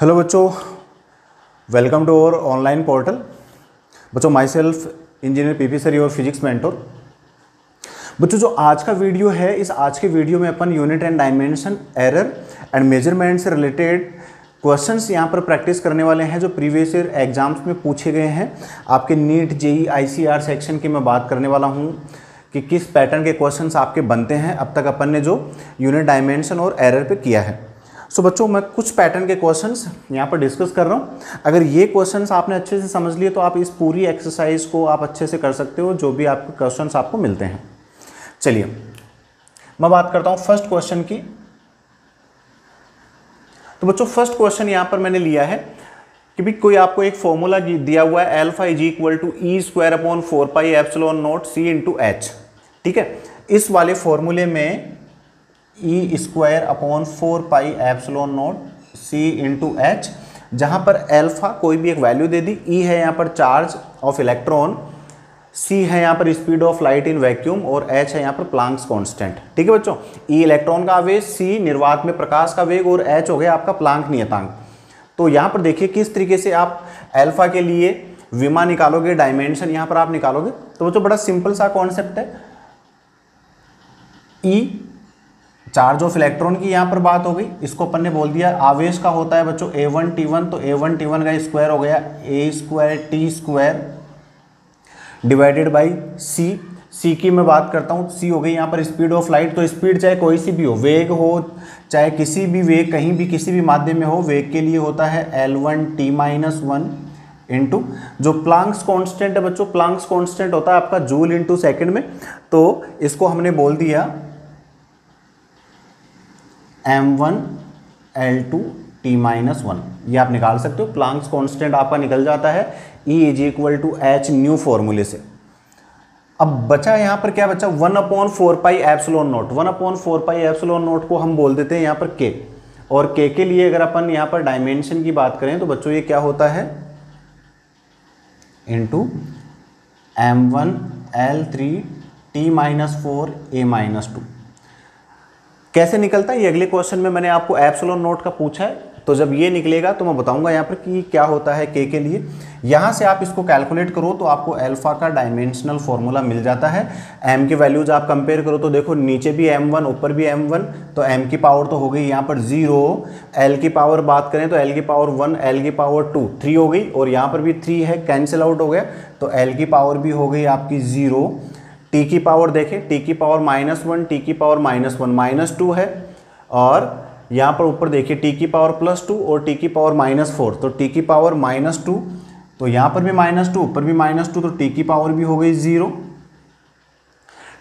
Hello बच्चों, welcome to our online portal. बच्चों, myself engineer PP sir, your physics mentor. बच्चों, जो आज का वीडियो है, इस आज के वीडियो में अपन unit and dimension, error and measurement से रिलेटेड क्वेश्चंस यहाँ पर प्रैक्टिस करने वाले हैं जो प्रीवियस ईयर एग्जाम्स में पूछे गए हैं। आपके नीट, जेई, आईसीआर सेक्शन की मैं बात करने वाला हूँ कि किस पैटर्न के क्वेश्चंस आपके बनते हैं। अब तक अपन ने जो यूनिट डायमेंशन और एरर पे किया है। सो बच्चों, मैं कुछ पैटर्न के क्वेश्चंस यहाँ पर डिस्कस कर रहा हूँ। अगर ये क्वेश्चंस आपने अच्छे से समझ लिए तो आप इस पूरी एक्सरसाइज को आप अच्छे से कर सकते हो, जो भी आपके क्वेश्चंस आपको मिलते हैं। चलिए, मैं बात करता हूँ फर्स्ट क्वेश्चन की। तो बच्चों, फर्स्ट क्वेश्चन यहाँ पर मैंने लिया है कि भी कोई आपको एक फॉर्मूला दिया हुआ है, alpha is equal to E square upon 4 pi epsilon naught C into H. ठीक है, इस वाले फॉर्मूले में E square upon 4 pi epsilon naught C into H, जहाँ पर एल्फा कोई भी एक वैल्यू दे दी, ई है यहाँ पर चार्ज ऑफ इलेक्ट्रॉन, सी है यहाँ पर speed of light in vacuum और एच है यहाँ पर प्लांक्स कांस्टेंट। ठीक है बच्चों, ई इलेक्ट्रॉन का आवेश, सी निर्वात में प्रकाश का वेग और एच हो गया आपका प्लांक नियतांक। तो यहाँ पर देखिए किस तरीके से आप एल्फा के लिए विमा निकालोगे, डायमेंशन यहाँ पर आप निकालोगे। तो बच्चों, बड़ा सिंपल सा कॉन्सेप्ट है। ई चार्ज ऑफ इलेक्ट्रॉन की यहाँ पर बात हो गई, इसको अपन ने बोल दिया आवेश का होता है बच्चों A1 T1, तो A1 T1 का स्क्वायर हो गया A square T square divided by C की मैं बात करता हूँ, सी हो गई यहाँ पर स्पीड ऑफ लाइट। तो स्पीड चाहे कोई सी भी हो, वेग हो चाहे किसी भी वेग, कहीं भी किसी भी माध्यम में हो, वेग के लिए होता है L1 T-1 इंटू जो प्लांक्स कांस्टेंट है बच्चों, प्लांक्स कांस्टेंट होता है आपका जूल इंटू सेकेंड में। तो इसको हमने बोल दिया M1 L2 T-1, ये आप निकाल सकते हो। प्लांक्स कांस्टेंट आपका निकल जाता है E is equal to H new फॉर्मूले से। अब बचा यहाँ पर क्या बचा, 1/4 pi epsilon naught. 1/4 pi epsilon naught को हम बोल देते हैं यहाँ पर K, और K के लिए अगर अपन यहाँ पर डायमेंशन की बात करें तो बच्चों ये क्या होता है, into M1 L3 T-4 A-2। कैसे निकलता है ये अगले क्वेश्चन में मैंने आपको एप्सिलॉन नोट का पूछा है, तो जब ये निकलेगा तो मैं बताऊंगा यहाँ पर कि क्या होता है के लिए। यहाँ से आप इसको कैलकुलेट करो तो आपको अल्फा का डायमेंशनल फॉर्मूला मिल जाता है। m की वैल्यूज आप कंपेयर करो तो देखो नीचे भी m1 ऊपर भी m1, तो m की पावर तो हो गई यहाँ पर 0, l की पावर बात करें तो l की पावर 1, l की पावर 2, 3 हो गई, और यहाँ पर भी 3 है, कैंसिल आउट हो गया, तो l की पावर भी हो गई आपकी 0। टी की पावर देखें, टी की पावर -1, टी की पावर -1 -2 है, और यहाँ पर ऊपर देखिए टी की पावर +2 और टी की पावर -4, तो टी की पावर -2, तो यहाँ पर भी -2 ऊपर भी -2, तो टी की पावर भी हो गई 0।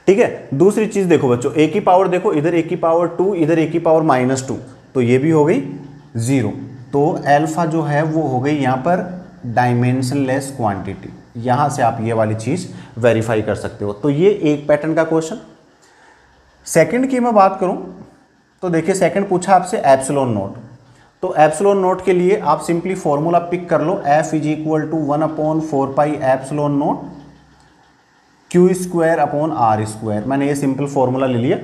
ठीक है, दूसरी चीज देखो बच्चों, ए की पावर देखो, इधर ए की पावर 2, इधर ए की पावर -2, तो ये भी हो गई 0। तो एल्फा जो है वो हो गई यहाँ पर डायमेंशनलेस क्वांटिटी। यहाँ से आप ये वाली चीज़ वेरीफाई कर सकते हो। तो ये एक पैटर्न का क्वेश्चन। सेकंड की मैं बात करूँ तो देखिए, सेकंड पूछा आपसे एप्सिलॉन नोट। तो एप्सिलॉन नोट के लिए आप सिंपली फॉर्मूला पिक कर लो, F is equal to 1/4 pi epsilon naught Q square upon R square. मैंने ये सिंपल फॉर्मूला ले लिया।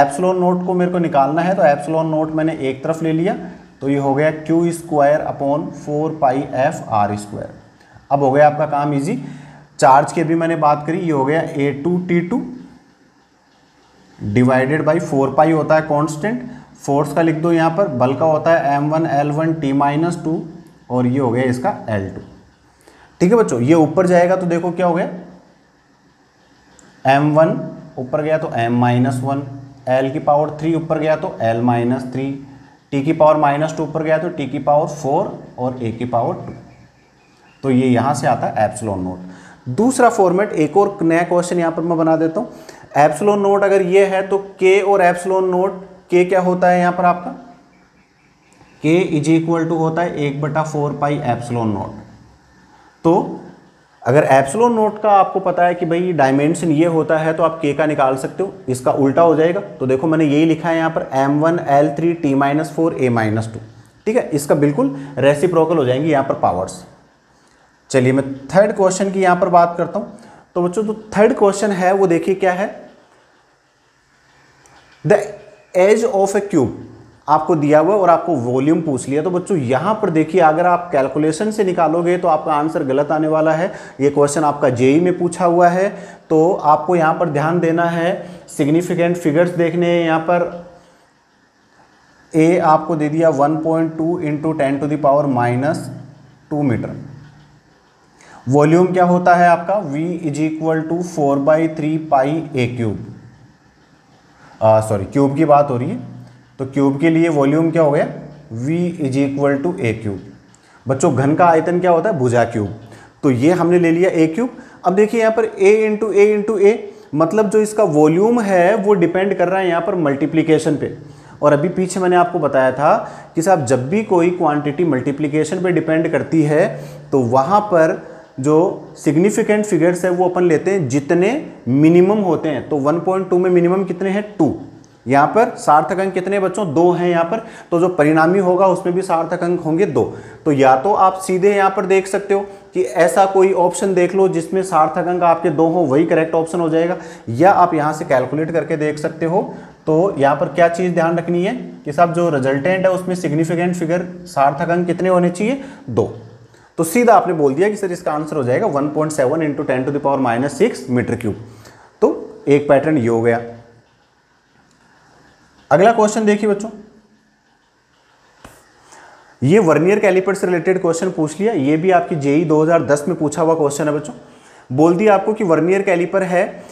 एप्सिलॉन नोट को मेरे को निकालना है, तो एप्सिलॉन नोट मैंने एक तरफ ले लिया, तो ये हो गया Q स्क्वायर अपॉन 4 पाई F R स्क्वायर। अब हो गया आपका काम इजी। चार्ज की भी मैंने बात करी, ये हो गया A2 T2 डिवाइडेड बाई 4 पाई होता है कांस्टेंट, फोर्स का लिख दो यहाँ पर, बल का होता है M1 L1 T-2, और ये हो गया इसका L2। ठीक है बच्चों, ये ऊपर जाएगा तो देखो क्या हो गया, M1 ऊपर गया तो M-1, L की पावर 3 ऊपर गया तो L-3, T की पावर -2 ऊपर गया तो T की पावर 4 और A की पावर 2। तो ये यहाँ से आता है एप्सिलॉन नोट। दूसरा फॉर्मेट, एक और नया क्वेश्चन यहाँ पर मैं बना देता हूँ। एप्सिलॉन नोट अगर ये है तो K और एप्सिलॉन नोट, K क्या होता है यहाँ पर आपका, K इज इक्वल टू होता है 1/4 पाई एप्सिलॉन नोट। तो अगर एप्सिलॉन नोट का आपको पता है कि भाई डायमेंशन ये होता है, तो आप K का निकाल सकते हो। इसका उल्टा हो जाएगा, तो देखो मैंने यही लिखा है यहाँ पर M1 L3 T-4 A-2। ठीक है, इसका बिल्कुल रेसिप्रोकल हो जाएंगी यहाँ पर पावर्स। चलिए, मैं थर्ड क्वेश्चन की यहाँ पर बात करता हूँ। तो बच्चों, जो थर्ड क्वेश्चन है वो देखिए क्या है, the edge of a cube. आपको दिया हुआ है और आपको वॉल्यूम पूछ लिया। तो बच्चों यहाँ पर देखिए, अगर आप कैलकुलेशन से निकालोगे तो आपका आंसर गलत आने वाला है। ये क्वेश्चन आपका जेई में पूछा हुआ है, तो आपको यहाँ पर ध्यान देना है, सिग्निफिकेंट फिगर्स देखने हैं। यहाँ पर ए आपको दे दिया 1.2 इंटू 10⁻⁻² मीटर। वॉल्यूम क्या होता है आपका, V is equal to 4/3 pi a cube. Sorry, cube की बात हो रही है, तो क्यूब के लिए वॉल्यूम क्या हो गया, V is equal to a cube. बच्चों घन का आयतन क्या होता है, भुजा क्यूब। तो ये हमने ले लिया ए क्यूब। अब देखिए यहाँ पर a इंटू ए, मतलब जो इसका वॉल्यूम है वो डिपेंड कर रहा है यहाँ पर मल्टीप्लीकेशन पे। और अभी पीछे मैंने आपको बताया था कि साहब जब भी कोई क्वांटिटी मल्टीप्लीकेशन पे डिपेंड करती है तो वहाँ पर जो सिग्निफिकेंट फिगर्स है वो अपन लेते हैं जितने मिनिमम होते हैं। तो 1.2 में मिनिमम कितने हैं, 2। यहाँ पर सार्थक अंक कितने बच्चों, 2 हैं यहाँ पर। तो जो परिणामी होगा उसमें भी सार्थक अंक होंगे 2। तो या तो आप सीधे यहाँ पर देख सकते हो कि ऐसा कोई ऑप्शन देख लो जिसमें सार्थक अंक आपके 2 हो, वही करेक्ट ऑप्शन हो जाएगा। या आप यहाँ से कैलकुलेट करके देख सकते हो। तो यहाँ पर क्या चीज़ ध्यान रखनी है कि साहब जो रिजल्टेंट है उसमें सिग्निफिकेंट फिगर सार्थक अंक कितने होने चाहिए, 2। तो सीधा आपने बोल दिया कि सर इसका आंसर हो जाएगा 1.7 इंटू 10⁻⁻6 मीटर क्यूब। तो एक पैटर्न ये हो गया। अगला क्वेश्चन देखिए बच्चों, ये वर्नियर कैलिपर से रिलेटेड क्वेश्चन पूछ लिया। ये भी आपकी जेई 2010 में पूछा हुआ क्वेश्चन है बच्चों। बोल दिया आपको कि वर्नियर कैलिपर है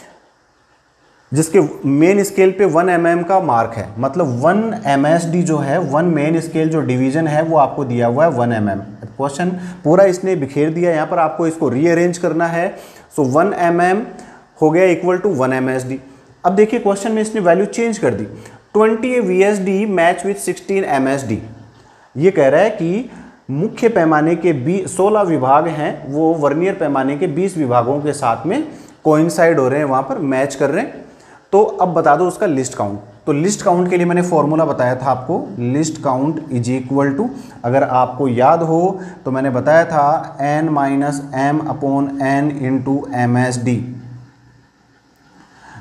जिसके मेन स्केल पे 1 mm का मार्क है, मतलब 1 MSD जो है, 1 मेन स्केल जो डिवीजन है वो आपको दिया हुआ है 1 mm। क्वेश्चन पूरा इसने बिखेर दिया, यहाँ पर आपको इसको रीअरेंज करना है। सो 1 mm हो गया इक्वल टू 1 MSD। अब देखिए क्वेश्चन में इसने वैल्यू चेंज कर दी, 20 VSD मैच विथ 16 MSD। ये कह रहा है कि मुख्य पैमाने के 16 विभाग हैं, वो वर्नियर पैमाने के 20 विभागों के साथ में कोइंसाइड हो रहे हैं, वहाँ पर मैच कर रहे हैं। तो अब बता दो उसका लिस्ट काउंट। तो लिस्ट काउंट के लिए मैंने फॉर्मूला बताया था आपको, least count is equal to, अगर आपको याद हो तो मैंने बताया था n minus M upon N into MSD,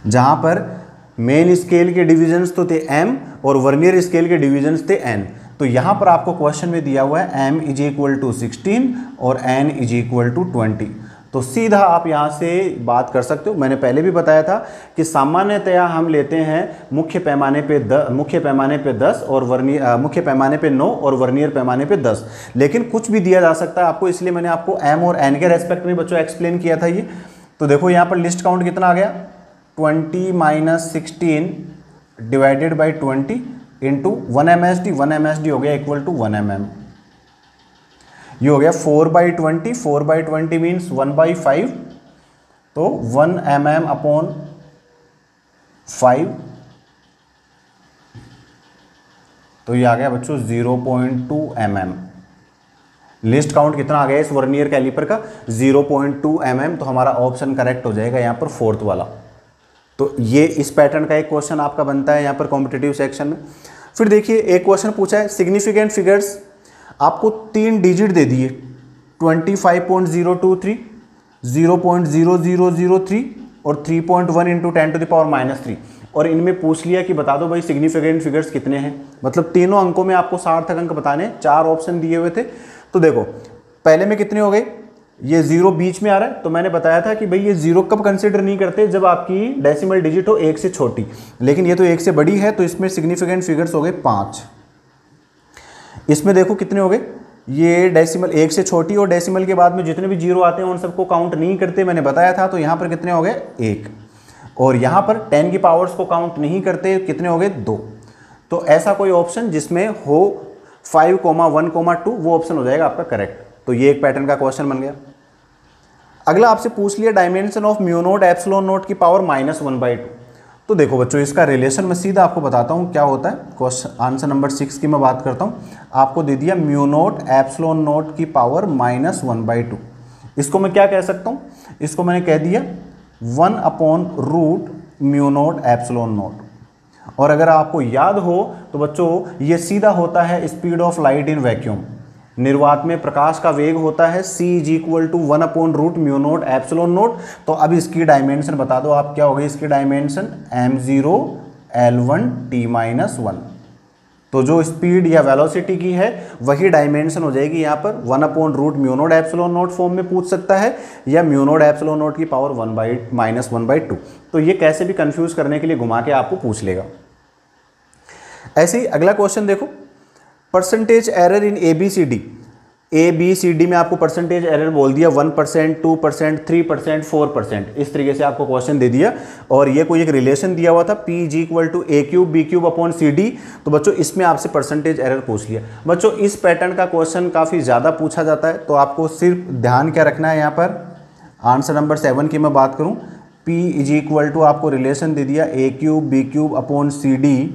जहाँ पर मेन स्केल के डिविजन्स तो थे m और वर्नियर स्केल के डिविजन्स थे n। तो यहाँ पर आपको क्वेश्चन में दिया हुआ है m इज इक्वल टू 16 और n इज इक्वल टू 20। तो सीधा आप यहाँ से बात कर सकते हो। मैंने पहले भी बताया था कि सामान्यतया हम लेते हैं मुख्य पैमाने पे 10 और मुख्य पैमाने पे 9 और वर्नियर पैमाने पे 10, लेकिन कुछ भी दिया जा सकता है आपको, इसलिए मैंने आपको m और n के रेस्पेक्ट में बच्चों एक्सप्लेन किया था ये। तो देखो यहाँ पर लिस्ट काउंट कितना आ गया, 20 minus 16 divided by 20 into 1 MSD। 1 MSD हो गया इक्वल टू 1 mm। ये हो गया 4/20, 4/20 मीन्स 1/5, तो 1 mm अपॉन 5, तो ये आ गया बच्चों 0.2 mm। लिस्ट काउंट कितना आ गया इस वर्नियर कैलिपर का, 0.2 mm। तो हमारा ऑप्शन करेक्ट हो जाएगा यहाँ पर 4th वाला। तो ये इस पैटर्न का एक क्वेश्चन आपका बनता है यहाँ पर कॉम्पिटिटिव सेक्शन में। फिर देखिए एक क्वेश्चन पूछा है, सिग्निफिकेंट फिगर्स आपको 3 डिजिट दे दिए, 25.023, 0.0003 और 3.1 इंटू 10⁻³ और इनमें पूछ लिया कि बता दो भाई सिग्निफिकेंट फिगर्स कितने हैं। मतलब तीनों अंकों में आपको सार्थक अंक बताने, 4 ऑप्शन दिए हुए थे। तो देखो पहले में कितने हो गए, ये 0 बीच में आ रहा है, तो मैंने बताया था कि भाई ये 0 कब कंसिडर नहीं करते, जब आपकी डेसिमल डिजिट हो 1 से छोटी, लेकिन ये तो 1 से बड़ी है, तो इसमें सिग्निफिकेंट फिगर्स हो गए 5। इसमें देखो कितने हो गए, ये डेसिमल 1 से छोटी और डेसिमल के बाद में जितने भी 0 आते हैं उन सबको काउंट नहीं करते, मैंने बताया था। तो यहाँ पर कितने हो गए 1, और यहाँ पर 10 की पावर्स को काउंट नहीं करते, कितने हो गए 2। तो ऐसा कोई ऑप्शन जिसमें हो 5,1,2 वो ऑप्शन हो जाएगा आपका करेक्ट। तो ये एक पैटर्न का क्वेश्चन बन गया। अगला आपसे पूछ लिया dimension of mu naught epsilon note की पावर -1/2। तो देखो बच्चों इसका रिलेशन मैं सीधा आपको बताता हूँ क्या होता है। क्वेश्चन आंसर नंबर 6 की मैं बात करता हूँ। आपको दे दिया म्यू नोट एप्सिलॉन नोट की पावर -1/2। इसको मैं क्या कह सकता हूँ, इसको मैंने कह दिया 1/रूट म्यू नोट एप्सिलॉन नोट। और अगर आपको याद हो तो बच्चों ये सीधा होता है speed of light in vacuum. निर्वात में प्रकाश का वेग होता है c is equal to root mu naught epsilon naught. तो अब इसकी डायमेंशन बता दो आप, क्या हो गई इसकी डायमेंशन m0 L1 T-1। तो जो स्पीड या वेलोसिटी की है वही डायमेंशन हो जाएगी यहाँ पर 1/√μ0 फॉर्म में पूछ सकता है, या μ0 की पावर 1/-1/2। तो ये कैसे भी कंफ्यूज करने के लिए घुमा के आपको पूछ लेगा। ऐसे ही अगला क्वेश्चन देखो, परसेंटेज एरर इन ABCD में आपको परसेंटेज एरर बोल दिया 1%, 2%, 3%, 4%, इस तरीके से आपको क्वेश्चन दे दिया। और ये कोई एक रिलेशन दिया हुआ था P = A3/B3/CD। तो बच्चों इसमें आपसे परसेंटेज एरर पूछ लिया। बच्चों इस पैटर्न का क्वेश्चन काफ़ी ज़्यादा पूछा जाता है, तो आपको सिर्फ ध्यान क्या रखना है, यहाँ पर आंसर नंबर 7 की मैं बात करूँ, P = आपको रिलेशन दे दिया A3/B3/CD।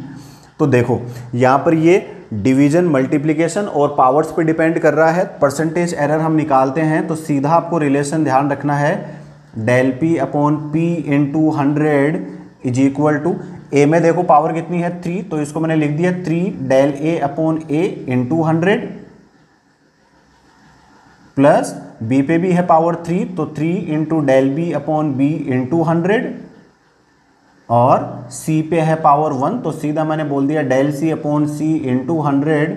तो देखो यहाँ पर ये डिवीजन, मल्टीप्लिकेशन और पावर्स पे डिपेंड कर रहा है। परसेंटेज एरर हम निकालते हैं तो सीधा आपको रिलेशन ध्यान रखना है, del P/P × 100 A में देखो पावर कितनी है 3, तो इसको मैंने लिख दिया 3 del A/A × 100 प्लस B पे भी है पावर 3, तो 3 × del B/B × 100 और C पे है पावर 1, तो सीधा मैंने बोल दिया del C/C × 100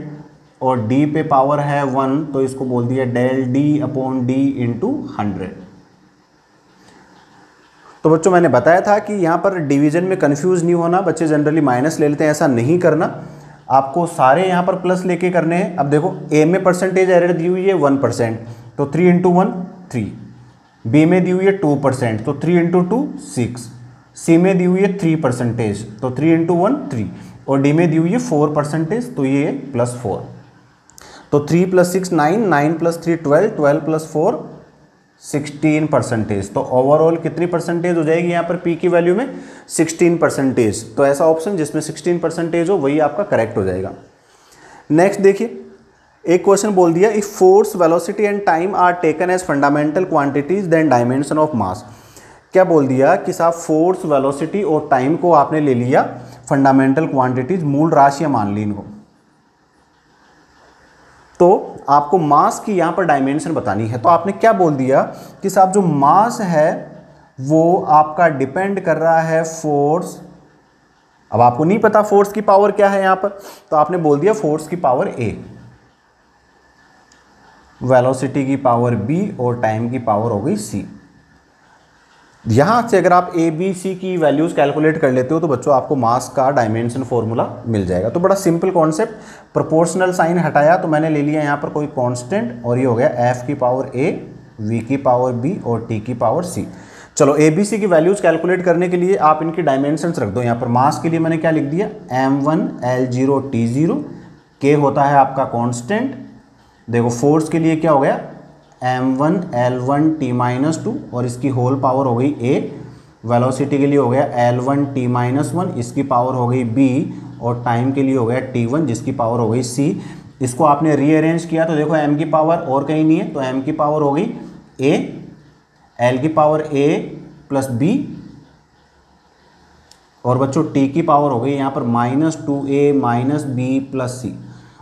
और D पे पावर है 1, तो इसको बोल दिया del D/D × 100। तो बच्चों मैंने बताया था कि यहाँ पर डिवीजन में कंफ्यूज नहीं होना, बच्चे जनरली माइनस ले लेते हैं, ऐसा नहीं करना, आपको सारे यहाँ पर प्लस लेके करने हैं। अब देखो A में परसेंटेज एरर दी हुई है 1%, तो 3 × 1 3, B में दी हुई है 2%, तो 3 × 2 6, C में दी हुई है 3%, तो 3 × 1 3, और D में दी हुई है 4%, तो ये +4, तो 3 + 6 9, 9 + 3 12, 12 + 4 16%। तो ओवरऑल कितनी परसेंटेज हो जाएगी यहाँ पर P की वैल्यू में 16%। तो ऐसा ऑप्शन जिसमें 16% हो वही आपका करेक्ट हो जाएगा। नेक्स्ट देखिए, एक क्वेश्चन बोल दिया, if force, velocity and time are taken as fundamental quantities then dimension of mass. क्या बोल दिया कि साहब फोर्स, वेलोसिटी और टाइम को आपने ले लिया फंडामेंटल क्वांटिटीज, मूल राशियां मान ली इनको, तो आपको मास की यहां पर डायमेंशन बतानी है। तो आपने क्या बोल दिया कि साहब जो मास है वो आपका डिपेंड कर रहा है फोर्स। अब आपको नहीं पता फोर्स की पावर क्या है यहां पर, तो आपने बोल दिया फोर्स की पावर A, वेलोसिटी की पावर B और टाइम की पावर हो गई C। यहां से अगर आप A, B, C की वैल्यूज कैलकुलेट कर लेते हो तो बच्चों आपको मास का डायमेंशन फॉर्मूला मिल जाएगा। तो बड़ा सिंपल कॉन्सेप्ट, प्रोपोर्शनल साइन हटाया तो मैंने ले लिया यहां पर कोई कांस्टेंट, और ये हो गया F की पावर A, V की पावर B और T की पावर C। चलो A, B, C की वैल्यूज कैलकुलेट करने के लिए आप इनकी डायमेंशंस रख दो। यहाँ पर मास के लिए मैंने क्या लिख दिया, M1 L0 T0, K होता है आपका कॉन्स्टेंट। देखो फोर्स के लिए क्या हो गया, M1 L1 T-2 और इसकी होल पावर हो गई A। वेलोसिटी के लिए हो गया L1 T-1, इसकी पावर हो गई B, और टाइम के लिए हो गया T1 जिसकी पावर हो गई C। इसको आपने रीअरेंज किया तो देखो M की पावर और कहीं नहीं है, तो M की पावर हो गई A, L की पावर A प्लस B, और बच्चों T की पावर हो गई यहाँ पर -2A - B प्लस C।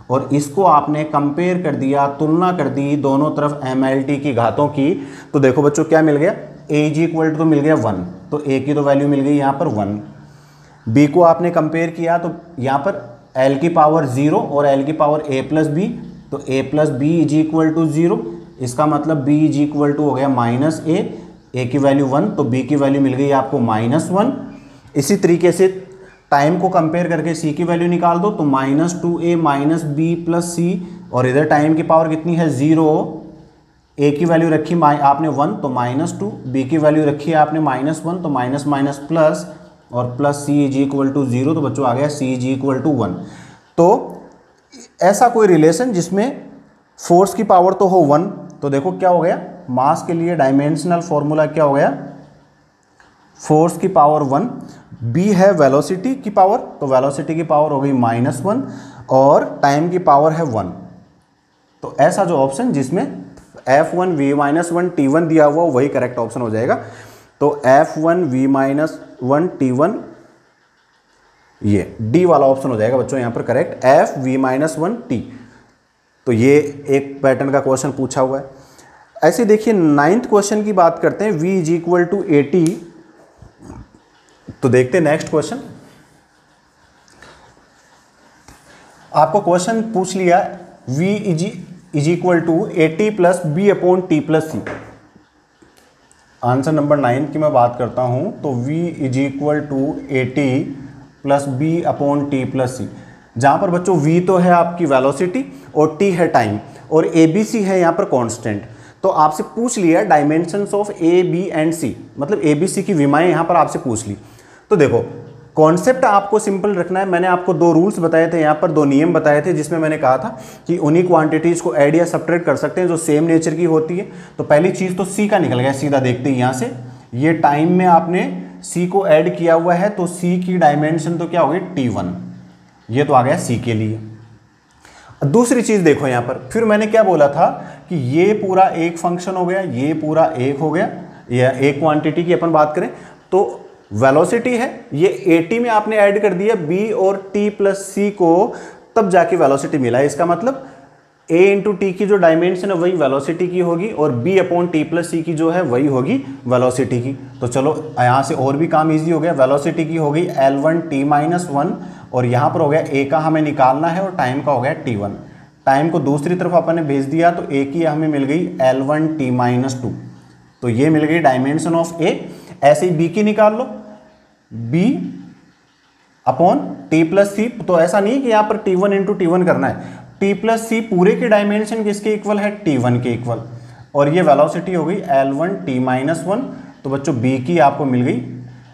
और इसको आपने कंपेयर कर दिया, तुलना कर दी दोनों तरफ MLT की घातों की, तो देखो बच्चों क्या मिल गया, A तो मिल गया 1, तो A की तो वैल्यू मिल गई यहाँ पर 1। B को आपने कंपेयर किया तो यहाँ पर L की पावर 0 और L की पावर A प्लस B, तो A प्लस B = 0, इसका मतलब B = हो गया -A की वैल्यू 1, तो B की वैल्यू मिल गई आपको -1। इसी तरीके से टाइम को कंपेयर करके C की वैल्यू निकाल दो, तो -2A - B प्लस C, और इधर टाइम की पावर कितनी है 0, A की वैल्यू रखी आपने 1 तो -2, B की वैल्यू रखी है आपने -1 तो माइनस प्लस, और प्लस C = 0, तो बच्चों आ गया C = 1। तो ऐसा कोई रिलेशन जिसमें फोर्स की पावर तो हो 1, तो देखो क्या हो गया, मास के लिए डायमेंशनल फॉर्मूला क्या हो गया, फोर्स की पावर 1, B है वेलोसिटी की पावर, तो वेलोसिटी की पावर हो गई -1, और टाइम की पावर है 1। तो ऐसा जो ऑप्शन जिसमें F1 V-1 T1 दिया हुआ वही करेक्ट ऑप्शन हो जाएगा। तो F1 V-1 T1, ये D वाला ऑप्शन हो जाएगा बच्चों यहाँ पर करेक्ट, F V-1 T। तो ये एक पैटर्न का क्वेश्चन पूछा हुआ है। ऐसे देखिए 9th क्वेश्चन की बात करते हैं, V = 80। तो देखते हैं नेक्स्ट क्वेश्चन। आपको क्वेश्चन पूछ लिया v is equal to AT plus B upon T plus C. Answer number 9 की मैं बात करता हूं तो v is equal to AT plus B upon T plus C, जहां पर बच्चों v तो है आपकी वेलोसिटी और t है टाइम और ABC है यहां पर कांस्टेंट। तो आपसे पूछ लिया dimensions of A, B and C, मतलब ABC की विमाएं यहां पर आपसे पूछ ली। तो देखो कॉन्सेप्ट आपको सिंपल रखना है। मैंने आपको 2 रूल्स बताए थे यहाँ पर, 2 नियम बताए थे, जिसमें मैंने कहा था कि उन्हीं क्वांटिटीज को ऐड या सब्ट्रैक्ट कर सकते हैं जो सेम नेचर की होती है। तो पहली चीज़ तो C का निकल गया सीधा, देखते ही यहाँ से ये टाइम में आपने C को ऐड किया हुआ है तो C की डायमेंशन तो क्या हो गई T1, ये तो आ गया C के लिए। दूसरी चीज़ देखो यहाँ पर, फिर मैंने क्या बोला था कि ये पूरा एक फंक्शन हो गया, ये पूरा एक हो गया, या एक क्वांटिटी की अपन बात करें तो वेलोसिटी है, ये AT में आपने ऐड कर दिया B और T प्लस C को, तब जाके वेलोसिटी मिला है। इसका मतलब A इंटू टी की जो डायमेंशन है वही वेलोसिटी की होगी और B अपॉन टी प्लस सी की जो है वही होगी वेलोसिटी की। तो चलो यहाँ से और भी काम इजी हो गया। वेलोसिटी की हो गई L1T-1 और यहाँ पर हो गया A का हमें निकालना है और टाइम का हो गया T1। टाइम को दूसरी तरफ अपन ने भेज दिया तो A की हमें मिल गई L1T-2, तो ये मिल गई डायमेंशन ऑफ A। ऐसे ही B की निकाल लो, B अपॉन टी प्लस सी। तो ऐसा नहीं कि यहाँ पर T1 इंटू T1 करना है, T प्लस सी पूरे की डायमेंशन किसके इक्वल है, T1 के इक्वल, और ये वेलोसिटी हो गई L1T-1। तो बच्चों B की आपको मिल गई,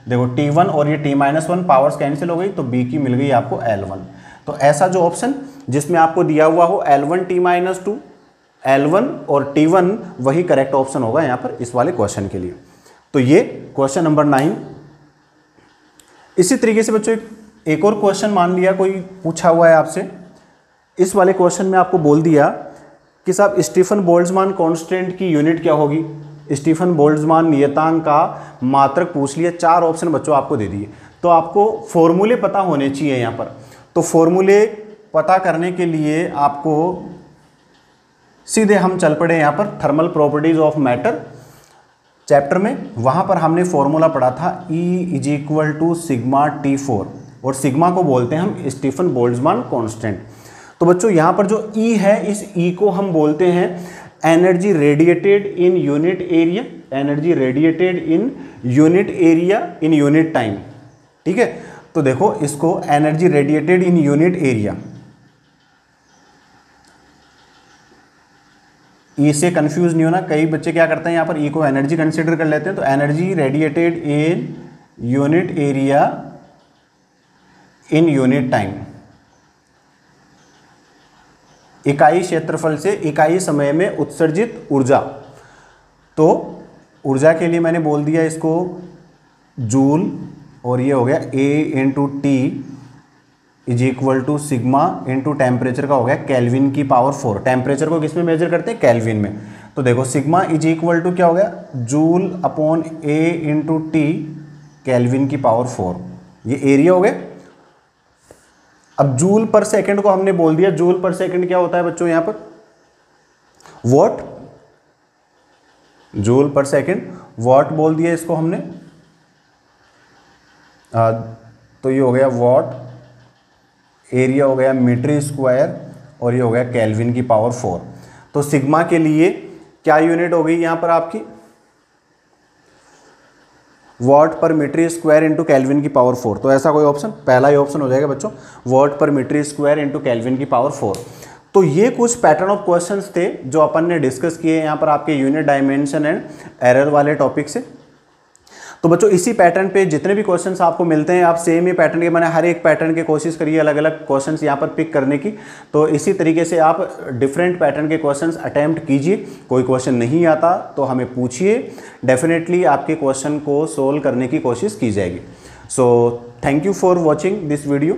देखो T1 और ये T-1 पावर्स कैंसिल हो गई तो B की मिल गई आपको L1। तो ऐसा जो ऑप्शन जिसमें आपको दिया हुआ हो L1T-2, L1 और T1, वही करेक्ट ऑप्शन होगा यहाँ पर इस वाले क्वेश्चन के लिए। तो ये क्वेश्चन नंबर 9। इसी तरीके से बच्चों एक और क्वेश्चन मान लिया कोई पूछा हुआ है आपसे, इस वाले क्वेश्चन में आपको बोल दिया कि साहब स्टीफन बोल्ट्जमान कांस्टेंट की यूनिट क्या होगी। स्टीफन बोल्ट्जमान नियतांक का मात्रक पूछ लिया, 4 ऑप्शन बच्चों आपको दे दिए। तो आपको फॉर्मूले पता होने चाहिए यहाँ पर। तो फॉर्मूले पता करने के लिए आपको सीधे हम चल पड़े यहाँ पर thermal properties of matter chapter में। वहाँ पर हमने फॉर्मूला पढ़ा था E is equal to sigma T4, और सिग्मा को बोलते हैं हम स्टीफन बोल्ट्जमान कांस्टेंट। तो बच्चों यहाँ पर जो E है, इस E को हम बोलते हैं energy radiated in unit area, energy radiated in unit area in unit time. ठीक है, तो देखो इसको energy radiated in unit area, E से कंफ्यूज नहीं होना। कई बच्चे क्या करते हैं यहाँ पर ई को एनर्जी कंसिडर कर लेते हैं। तो energy radiated in unit area in unit time, इकाई क्षेत्रफल से इकाई समय में उत्सर्जित ऊर्जा। तो ऊर्जा के लिए मैंने बोल दिया इसको जूल, और ये हो गया A into T is equal to sigma into temperature का हो गया केल्विन की पावर 4। टेम्परेचर को किस में मेजर करते हैं, केल्विन में। तो देखो सिग्मा इज इक्वल टू क्या हो गया, joule upon A into T kelvin की पावर 4, ये एरिया हो गया। अब जूल पर सेकंड को हमने बोल दिया, जूल पर सेकंड क्या होता है बच्चों यहाँ पर, वॉट, जूल पर सेकंड वॉट बोल दिया इसको हमने। तो ये हो गया वॉट, एरिया हो गया मीटर स्क्वायर, और ये हो गया केल्विन की पावर 4। तो सिग्मा के लिए क्या यूनिट हो गई यहाँ पर आपकी, वॉट पर मीटर स्क्वायर इंटू केल्विन की पावर 4। तो ऐसा कोई ऑप्शन, पहला ही ऑप्शन हो जाएगा बच्चों, वॉट पर मीटर स्क्वायर इंटू केल्विन की पावर 4। तो ये कुछ पैटर्न ऑफ क्वेश्चंस थे जो अपन ने डिस्कस किए यहाँ पर आपके यूनिट डायमेंशन एंड एरर वाले टॉपिक से। तो बच्चों इसी पैटर्न पे जितने भी क्वेश्चंस आपको मिलते हैं, आप सेम ही पैटर्न के, मैंने हर एक पैटर्न की कोशिश करी है अलग अलग क्वेश्चंस यहाँ पर पिक करने की। तो इसी तरीके से आप डिफरेंट पैटर्न के क्वेश्चंस अटेम्प्ट कीजिए। कोई क्वेश्चन नहीं आता तो हमें पूछिए, डेफिनेटली आपके क्वेश्चन को सोल्व करने की कोशिश की जाएगी। So thank you for watching this video.